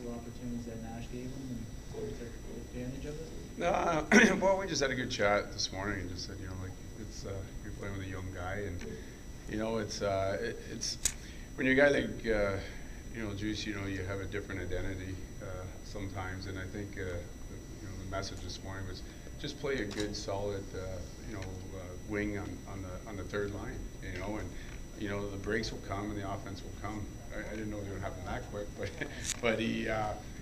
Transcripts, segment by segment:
of opportunities that Nash gave him and took advantage of it? Well, we just had a good chat this morning and just said, like it's you're playing with a young guy, and it's when you're a guy like Juice, you have a different identity sometimes, and I think the message this morning was just play a good, solid wing on the third line, and the breaks will come and the offense will come. I didn't know it would happen that quick, but he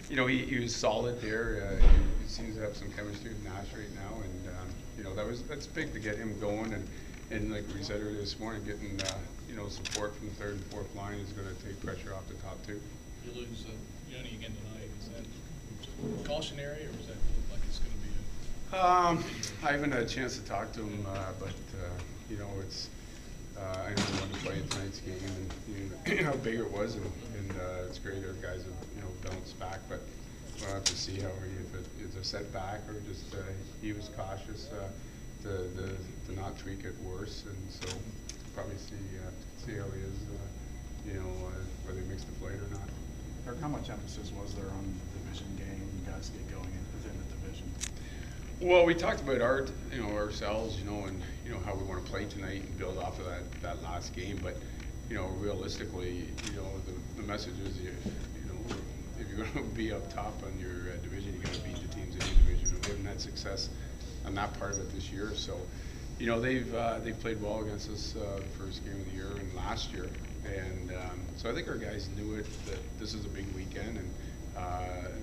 he was solid there. He seems to have some chemistry with Nash right now, and that's big to get him going, and like we said earlier this morning, getting support from the third and fourth line is going to take pressure off the top two. You lose Yoni again tonight. Is that cautionary, or is that like it's going to be I haven't had a chance to talk to him, but it's. I know he wanted to play in tonight's game, and how big it was, and it's great our guys have bounced back, but we'll have to see if it's a setback or just he was cautious to not tweak it worse, and so probably see how he is, whether he makes the flight or not. Kirk, how much emphasis was there on the division game? You guys get going within the division. Well, we talked about ourselves, and how we want to play tonight and build off of that last game. But realistically, the message is, if you're going to be up top on your division, you got to beat the teams in your division. And we haven't had success on that part of it this year. So, they've played well against us the first game of the year and last year, and so I think our guys knew that this is a big weekend and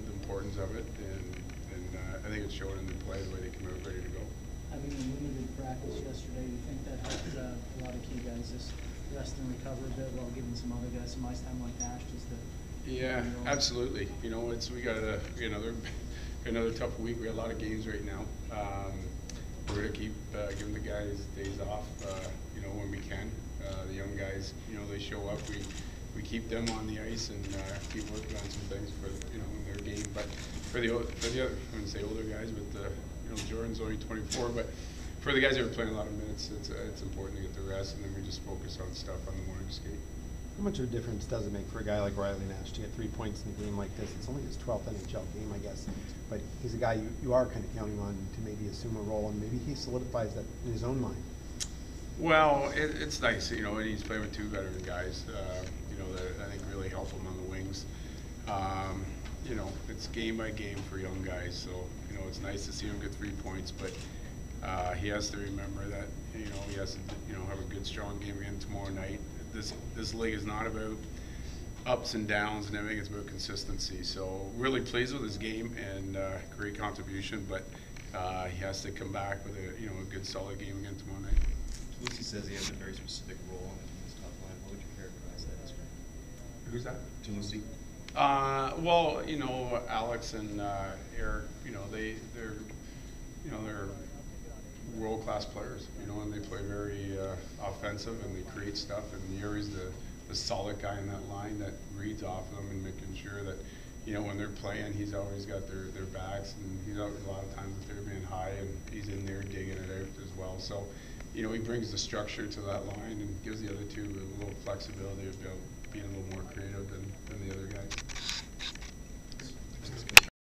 the importance of it, and I think it's showing in the play the way they come out ready to go. Having a limited practice yesterday, do you think that helped a lot of key guys just rest and recover a bit while giving some other guys some ice time like Nash just to? Yeah, absolutely. We got another tough week. We got a lot of games right now. We're gonna keep giving the guys days off, when we can. The young guys, they show up. We keep them on the ice and keep working on some things for in their game. But for the other, I wouldn't say older guys, but Jordan's only 24. But for the guys that are playing a lot of minutes, it's important to get the rest, and then we just focus on stuff on the morning skate. How much of a difference does it make for a guy like Riley Nash to get 3 points in a game like this? It's only his 12th NHL game, I guess, but he's a guy you are kind of counting on to maybe assume a role, and maybe he solidifies that in his own mind. Well, it's nice, and he's playing with two veteran guys, that I think really help him on the wings. It's game by game for young guys, so it's nice to see him get 3 points, but he has to remember that he has to have a good, strong game again tomorrow night. This league is not about ups and downs and everything; it's about consistency. So really pleased with his game and great contribution, but he has to come back with a good, solid game again tomorrow night. Lucy says he has a very specific role in this top line. How would you characterize that as? Who's that? Lucy. Well, Alex and Eric, they're world-class players, and they play very offensive and they create stuff. And Yuri's the solid guy in that line that reads off of them and making sure that, when they're playing, he's always got their backs, and he's always a lot of times if they're being high and he's in there digging it out as well. So, he brings the structure to that line and gives the other two a little flexibility about being a little more creative than the other guys.